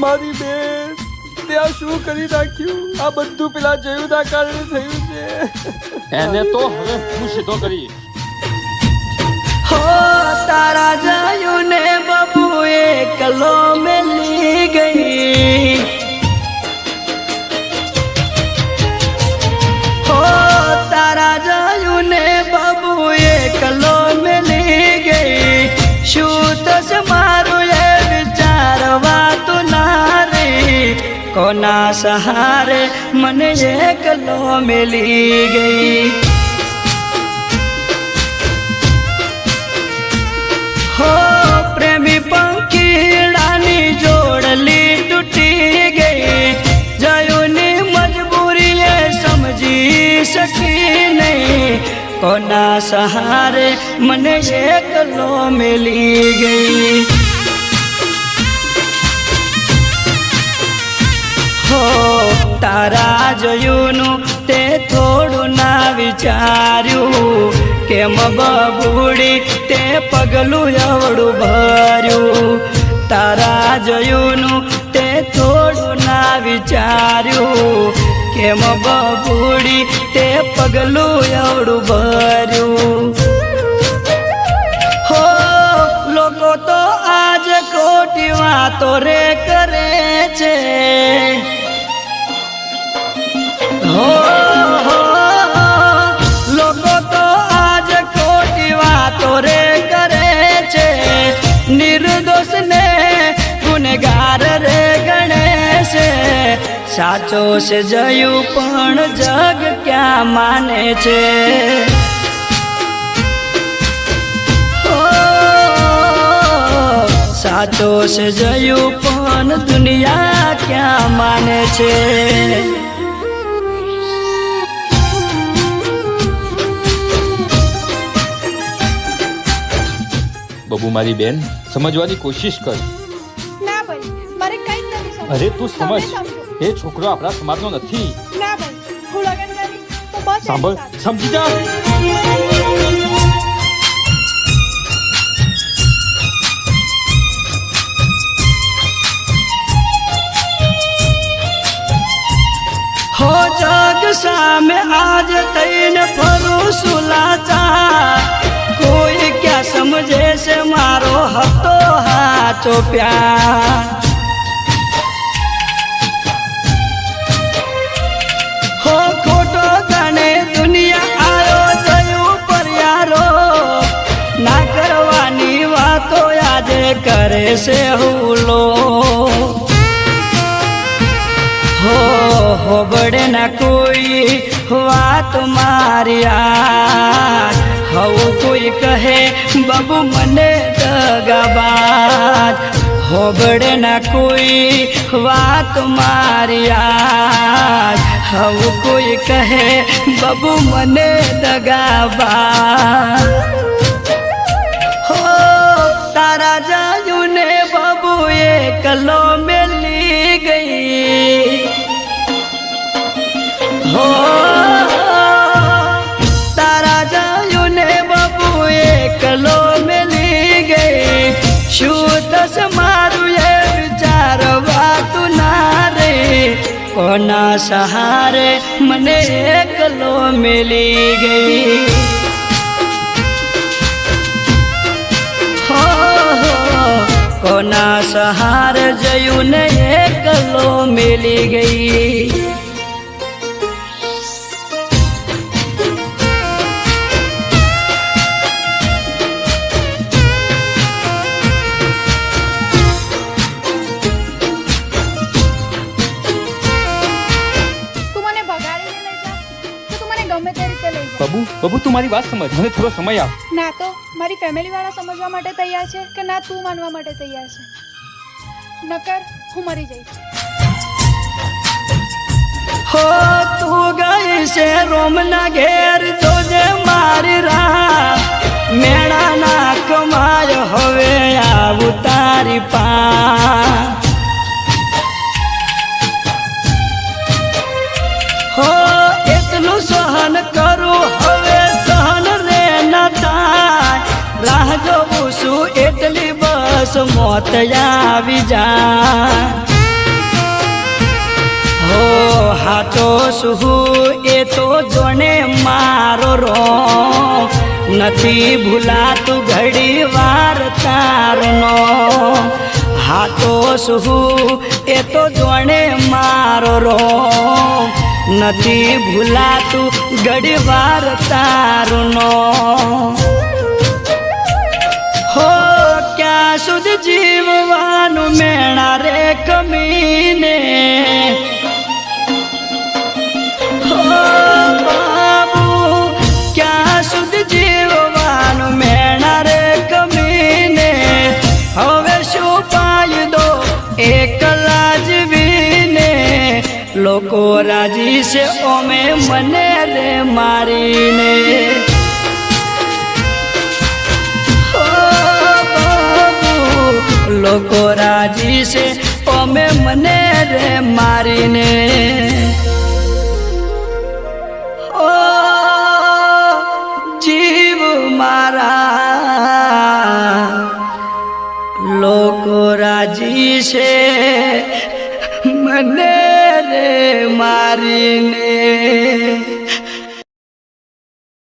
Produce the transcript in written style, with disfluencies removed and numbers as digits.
મારી બેન ત્યાં શું કરી નાખ્યું? આ બધું પેલા જયુના કારણે થયું છે. એને તો હવે હું સીધો કરીશ. હો તારા જયુને બાબુ એકલો મેલી ગઈ. હો તારા જયુને બાબુ એકલો મેલી ગઈ. શું થશે મારું એ વિચારવા તો ના રે. કોના સહારે મને એકલો મેલી ગઈ. હો પ્રેમી પંખીડાની જોડલી તૂટી ગઈ. જયુની મજબૂરી એ સમજી શકી નહીં. કોના સહારે મને એકલો મેલી ગઈ. હો તારા જયુનું તે થોડું ના વિચાર્યું. કેમ બબુડી તે પગલું એવડું ભર્યું. તારા જયુનું તે થોડું ના વિચાર્યું. કેમ બબુડી તે પગલું એવડું ભર્યું. હો લોકો તો આજ ખોટી વાતો રે કરે છે. હો લોકો તો આજ ખોટી વાતો રે કરે છે. નિર્દોષ ને ગુનેગાર રે ગણે છે. સાચો છે જયું પણ જગ ક્યાં માને છે. સાચો છે જયું પણ દુનિયા ક્યાં માને છે. બબુ મારી બેન સમજવાની કોશિશ કર. ના ભાઈ મારે કઈ જ નથી સમજવું. અરે તું તમે સમજ, સમજો. એ છોકરો આપણા સમાજનો નથી. ના ભાઈ હું લગન કરીશ તો બસ એની સાંભળ, સાથે. સમજી જા. હો જગ સામે આજ થઈને ફરું સુલાચા. કોઈ ક્યાં સમજે છે મારો હતો હાચો પ્યાર. હો ખોટો ગણે દુનિયા આયો જયું પર્યારો. ના કરવાની વાતો આજે કરે છે હુલો. હો બડે ના કોઈ વાત મારી આજ. હવું કોઈ કહે બાબુ મને દગાબાજ. હો બડે ના કોઈ વાત મારી આજ. હવું કોઈ કહે બાબુ મને દગાબાજ. હો તારા જાયુને બાબુ એકલો મેલી ગઈ. હો તારા જાયુને બાબુ એકલો મેલી ગઈ. શું થશે મારું એ વિચારવા તું ના રે. કોના સહારે મને એકલો મેલી ગઈ. હો કોના સહારે જયું ને એકલો મેલી ગઈ. તું મને ભગાડીને લઈ જા તો તું મને ગમે તે રીતે લઈ જા. બબુ તું મારી વાત સમજ. મને થોડો સમય આપ. ના તો મારી ફેમિલી વાળા સમજવા માટે તૈયાર છે કે ના તું માનવા માટે તૈયાર છે. નકર હું મરી જઈશ. હો તું ગઈ છે રોમના ઘેર જોજે મારી રાહ. મેળા ના કમાય હવે આવું તારી પા. હો એટલું સહન કરું હવે સહન રે ન થાય. રાહ જોઉં છું એટલી બસ બસ મોત આવી જાય હો હાચો શું એ તો જોને મારો રોમ નથી ભૂલાતું ઘડી વાર તારનો હાચો શું એ તો જોને મારો રોમ નથી ભૂલાતું ઘડી વાર તારનો હો ક્યાં સુધી જીવવાનું મેણા રે કમીને હો બાબુ ક્યાં સુધી જીવવાનું મેણા રે કમીને હવે શું ફાયદો એકલા જીવીને લોકો રાજી છે ઓમે મને રે મારીને લોકો રાજી છે ઓમે મને રે મારીને ઓ જીવ મારા લોકો રાજી છે મને રે મારીને